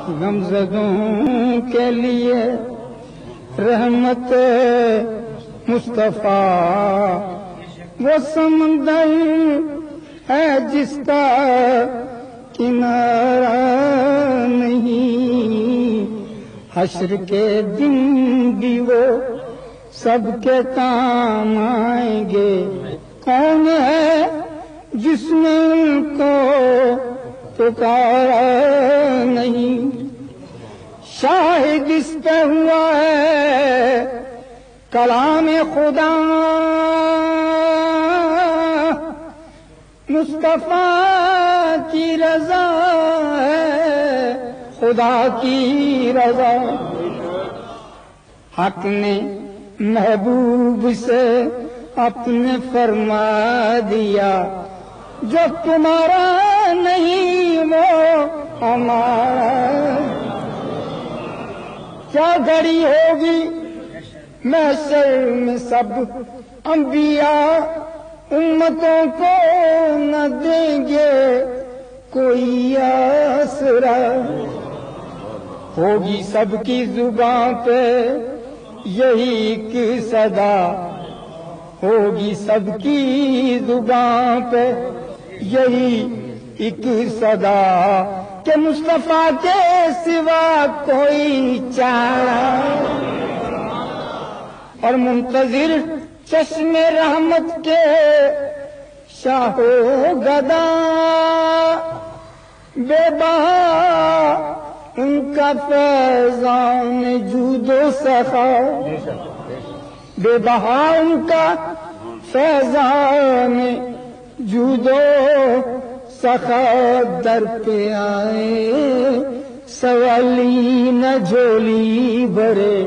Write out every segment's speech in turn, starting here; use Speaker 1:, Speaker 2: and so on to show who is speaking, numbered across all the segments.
Speaker 1: غمزدوں کے لیے رحمت مصطفیٰ وہ سمندر ہے جس کا کنارہ نہیں، حشر کے دن بھی وہ سب کے کام آئیں گے۔ کون ہے جس نے ان کو پکارا نہیں؟ شاہد اس پہ ہوا ہے کلام خدا، مصطفیٰ کی رضا ہے خدا کی رضا۔ حق نے محبوب سے اپنے فرما دیا، جو تمہارا نہیں وہ ہمارا۔ کیا گھڑی ہوگی محشر میں سب انبیاء امتوں کو نہ دیں گے کوئی آسرا۔ ہوگی سب کی زبان پہ یہی ایک صدا، ہوگی سب کی زبان پہ یہی ایک صدا کہ مصطفیٰ کے سوا کوئی چارہ۔ اور منتظر چشم رحمت کے شاہ و گدا، بے بہا ان کا فیضان جود و سخا، بے بہا ان کا فیضان جود و سخا۔ در پہ آئے سوالی نہ جھولی بھرے،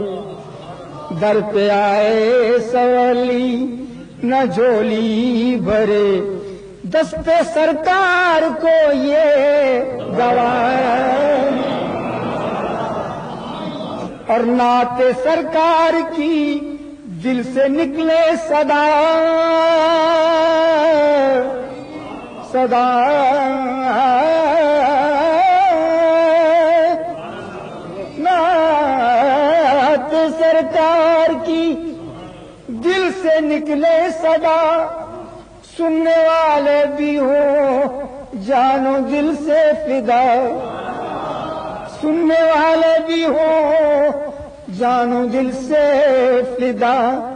Speaker 1: در پہ آئے سوالی نہ جھولی بھرے، دست سرکار کو یہ گواہ۔ اور نعت سرکار کی دل سے نکلے صدا، صدا نعت سرکار کی دل سے نکلے صدا، سننے والے بھی ہوں جانو دل سے فدا، سننے والے بھی ہوں جانو دل سے فدا۔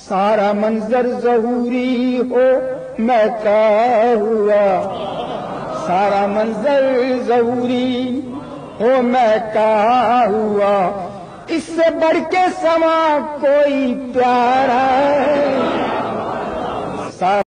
Speaker 1: سارا منظر ظہوری ہو مہکا ہوا، سارا منظر ظہوری ہو مہکا ہوا، اس سے بڑھ کے سما کوئی پیارا ہے۔